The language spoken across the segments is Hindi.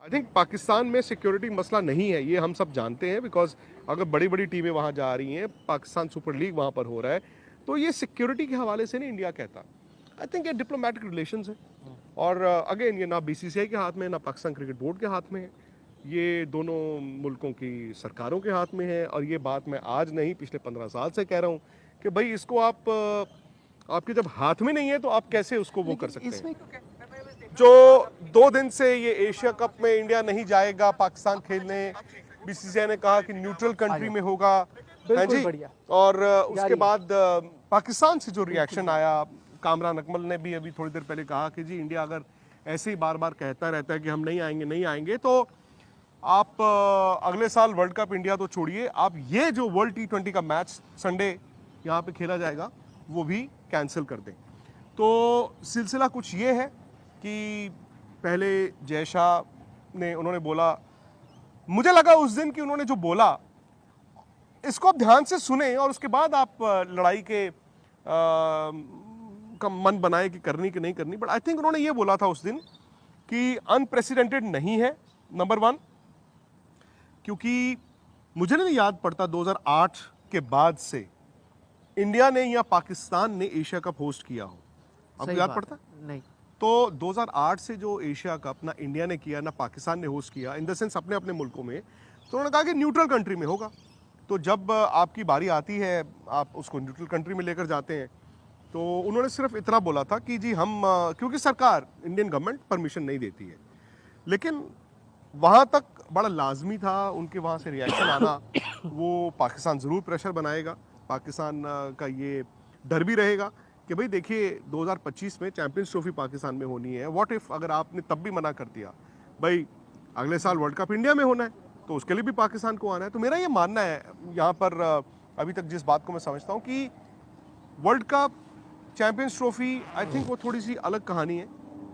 आई थिंक पाकिस्तान में सिक्योरिटी मसला नहीं है, ये हम सब जानते हैं। बिकॉज अगर बड़ी बड़ी टीमें वहाँ जा रही हैं, पाकिस्तान सुपर लीग वहाँ पर हो रहा है, तो ये सिक्योरिटी के हवाले से नहीं इंडिया कहता। आई थिंक ये डिप्लोमेटिक रिलेशंस है। और अगेन ये ना बीसीसीआई के हाथ में है, ना पाकिस्तान क्रिकेट बोर्ड के हाथ में है, ये दोनों मुल्कों की सरकारों के हाथ में है। और ये बात मैं आज नहीं, पिछले 15 साल से कह रहा हूँ कि भाई इसको आप आपके जब हाथ में नहीं है तो आप कैसे उसको वो कर सकते हैं। जो 2 दिन से ये एशिया कप में इंडिया नहीं जाएगा पाकिस्तान खेलने, बीसीसीआई ने कहा कि न्यूट्रल कंट्री में होगा, है जी। और उसके बाद पाकिस्तान से जो रिएक्शन आया, कामरान अकमल ने भी अभी थोड़ी देर पहले कहा कि जी इंडिया अगर ऐसे ही बार बार कहता रहता है कि हम नहीं आएंगे नहीं आएंगे, तो आप अगले साल वर्ल्ड कप इंडिया तो छोड़िए, आप ये जो वर्ल्ड T20 का मैच संडे यहाँ पे खेला जाएगा वो भी कैंसिल कर दें। तो सिलसिला कुछ ये है कि पहले जय शाह ने उन्होंने बोला, मुझे लगा उस दिन कि उन्होंने जो बोला इसको आप ध्यान से सुने और उसके बाद आप लड़ाई के का मन बनाए कि करनी कि नहीं करनी। बट आई थिंक उन्होंने ये बोला था उस दिन कि अनप्रेसिडेंटेड नहीं है, नंबर 1, क्योंकि मुझे नहीं याद पड़ता 2008 के बाद से इंडिया ने या पाकिस्तान ने एशिया कप होस्ट किया हो। आपको याद पड़ता? नहीं। तो 2008 से जो एशिया कप ना इंडिया ने किया ना पाकिस्तान ने होस्ट किया, इन द सेंस अपने अपने मुल्कों में, तो उन्होंने कहा कि न्यूट्रल कंट्री में होगा। तो जब आपकी बारी आती है आप उसको न्यूट्रल कंट्री में लेकर जाते हैं। तो उन्होंने सिर्फ इतना बोला था कि जी हम क्योंकि सरकार इंडियन गवर्नमेंट परमिशन नहीं देती है, लेकिन वहाँ तक बड़ा लाजमी था उनके वहाँ से रिएक्शन आना। वो पाकिस्तान ज़रूर प्रेशर बनाएगा, पाकिस्तान का ये डर भी रहेगा कि भाई देखिए 2025 में चैंपियंस ट्रॉफी पाकिस्तान में होनी है। व्हाट इफ़ अगर आपने तब भी मना कर दिया भाई अगले साल वर्ल्ड कप इंडिया में होना है तो उसके लिए भी पाकिस्तान को आना है। तो मेरा ये मानना है यहाँ पर अभी तक जिस बात को मैं समझता हूँ कि world cup, champions trophy, I think वो थोड़ी सी अलग कहानी है।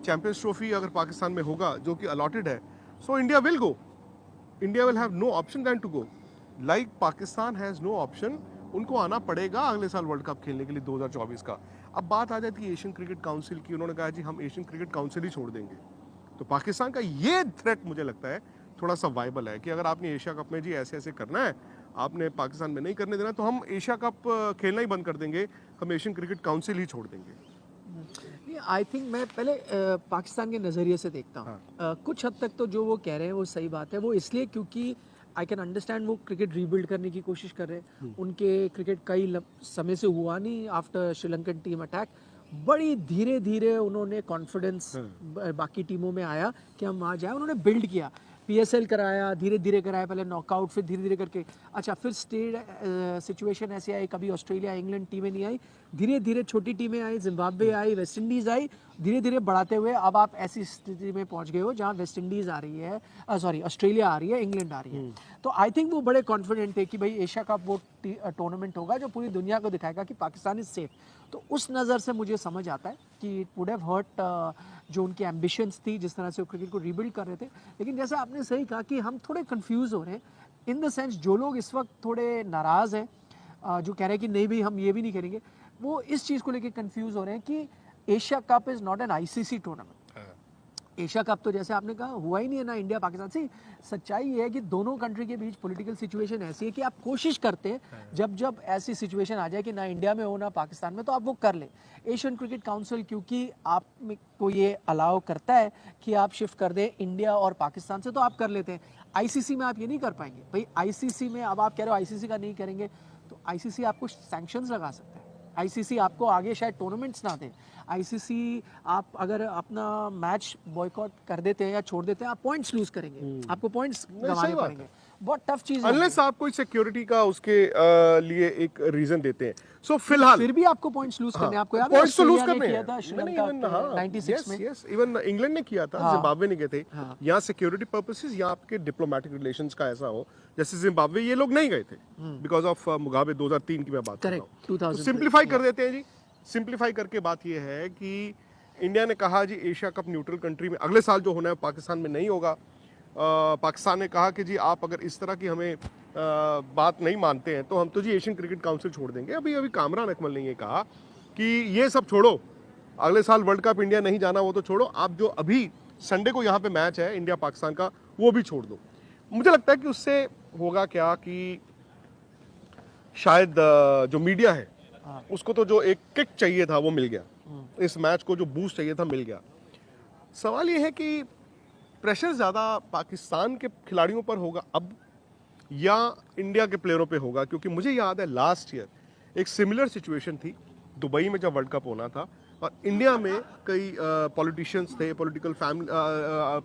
चैंपियंस ट्रॉफी अगर पाकिस्तान में होगा जो कि अलॉटेड है, so India will go, India will have no option than to go, like Pakistan has no option. उनको आना पड़ेगा अगले साल वर्ल्ड कप खेलने के लिए 2024 का। अब बात आ जाती है एशियन क्रिकेट काउंसिल की। उन्होंने कहा जी हम एशियन क्रिकेट काउंसिल ही छोड़ देंगे। तो पाकिस्तान का ये थ्रेट मुझे लगता है थोड़ा सा वाइबल है कि अगर आपने एशिया कप में जी ऐसे ऐसे करना है, आपने पाकिस्तान में नहीं करने देना, तो हम एशिया कप खेलना ही बंद कर देंगे, हम एशियन क्रिकेट काउंसिल ही छोड़ देंगे। आई थिंक मैं पहले पाकिस्तान के नज़रिए से देखता हूँ। कुछ हद तक तो जो वो कह रहे हैं वो सही बात है। वो इसलिए क्योंकि आई कैन अंडरस्टैंड वो क्रिकेट रीबिल्ड करने की कोशिश कर रहे हैं। उनके क्रिकेट कई समय से हुआ नहीं आफ्टर श्रीलंकन टीम अटैक। बड़ी धीरे धीरे उन्होंने कॉन्फिडेंस बाकी टीमों में आया कि हम वहाँ जाए। उन्होंने बिल्ड किया, PSL कराया, धीरे धीरे कराया, पहले नॉकआउट, फिर धीरे धीरे करके अच्छा फिर स्टेट सिचुएशन ऐसी आई, कभी ऑस्ट्रेलिया इंग्लैंड टीमें नहीं आई, धीरे धीरे छोटी टीमें आई, जिम्बाब्वे आई, वेस्ट इंडीज़ आई, धीरे धीरे बढ़ाते हुए अब आप ऐसी स्थिति में पहुंच गए हो जहां वेस्ट इंडीज़ आ रही है, सॉरी ऑस्ट्रेलिया आ रही है, इंग्लैंड आ रही है। तो आई थिंक वो बड़े कॉन्फिडेंट थे कि भाई एशिया कप वो टूर्नामेंट होगा जो पूरी दुनिया को दिखाएगा कि पाकिस्तान इज सेफ। तो उस नज़र से मुझे समझ आता है कि इट वुड हैव हर्ट जो उनकी एम्बिशंस थी, जिस तरह से वो क्रिकेट को रीबिल्ड कर रहे थे। लेकिन जैसे आपने सही कहा कि हम थोड़े कंफ्यूज हो रहे हैं इन द सेंस, जो लोग इस वक्त थोड़े नाराज़ हैं, जो कह रहे हैं कि नहीं भाई हम ये भी नहीं करेंगे, वो इस चीज़ को लेकर कंफ्यूज हो रहे हैं कि Asia cup is not an ICC tournament. Asia cup तो जैसे आपने कहा हुआ ही नहीं है ना इंडिया पाकिस्तान से। सच्चाई ये है कि दोनों कंट्री के बीच पॉलिटिकल सिचुएशन ऐसी है कि आप कोशिश करते हैं जब जब ऐसी सिचुएशन आ जाए कि ना इंडिया में हो ना पाकिस्तान में, तो आप वो कर लें। एशियन क्रिकेट काउंसिल क्योंकि आप को ये अलाउ करता है कि आप शिफ्ट कर दें इंडिया और पाकिस्तान से, तो आप कर लेते हैं। ICC में आप ये नहीं कर पाएंगे भाई। ICC में अब आप कह रहे हो ICC का नहीं करेंगे, तो ICC आपको सैंक्शंस लगा सकता है। ICC आपको आगे शायद टूर्नामेंट्स ना दें। ICC आप अगर अपना मैच बॉयकॉट कर देते हैं या छोड़ देते हैं, आप पॉइंट्स लूज करेंगे, आपको पॉइंट्स गंवाने पड़ेंगे। बहुत टफ चीज है, अनलेस आप कोई सिक्योरिटी का उसके लिए एक रीजन देते हैं। सो फिलहाल फिर भी आपको पॉइंट्स लूज करने, आपको याद है पॉइंट्स तो लूज ऑस्ट्रेलिया ने करने किया हैं। था श्रीलंका 96 में, यस इवन इंग्लैंड ने किया था, जिम्बाब्वे ने किए थे। यहाँ सिक्योरिटी पर्पसेस या आपके डिप्लोमेटिक रिलेशंस का ऐसा हो, जैसे जिम्बाब्वे ये लोग नहीं गए थे बिकॉज ऑफ मुगाबे 2003 की मैं बात कर रहा हूँ। तो सिंप्लीफाई कर देते हैं जी। सिंप्लीफाई करके बात ये है कि इंडिया ने कहा जी एशिया कप न्यूट्रल कंट्री में अगले साल जो होना है पाकिस्तान में नहीं होगा। पाकिस्तान ने कहा कि जी आप अगर इस तरह की हमें बात नहीं मानते हैं तो हम तो जी एशियन क्रिकेट काउंसिल छोड़ देंगे। अभी अभी कामरान अकमल ने ये कहा कि ये सब छोड़ो, अगले साल वर्ल्ड कप इंडिया नहीं जाना वो तो छोड़ो, आप जो अभी संडे को यहाँ पे मैच है इंडिया पाकिस्तान का, वो भी छोड़ दो। मुझे लगता है कि उससे होगा क्या कि शायद जो मीडिया है उसको तो जो एक किक चाहिए था वो मिल गया, इस मैच को जो बूस्ट चाहिए था मिल गया। सवाल ये है कि प्रेशर ज़्यादा पाकिस्तान के खिलाड़ियों पर होगा अब या इंडिया के प्लेयरों पे होगा, क्योंकि मुझे याद है लास्ट ईयर एक सिमिलर सिचुएशन थी दुबई में जब वर्ल्ड कप होना था, और इंडिया में कई पॉलिटिशियंस थे, पॉलिटिकल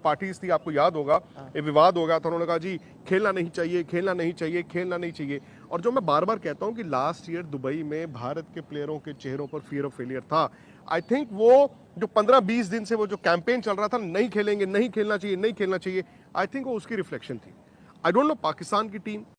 पार्टीज थी, आपको याद होगा ये विवाद हो गया था, उन्होंने कहा जी खेलना नहीं चाहिए, खेलना नहीं चाहिए, खेलना नहीं चाहिए। और जो मैं बार बार कहता हूँ कि लास्ट ईयर दुबई में भारत के प्लेयरों के चेहरों पर फियर ऑफ फेलियर था। आई थिंक वो जो 15-20 दिन से वो जो कैंपेन चल रहा था, नहीं खेलेंगे, नहीं खेलना चाहिए, नहीं खेलना चाहिए, आई थिंक वो उसकी रिफ्लेक्शन थी। आई डोंट नो पाकिस्तान की टीम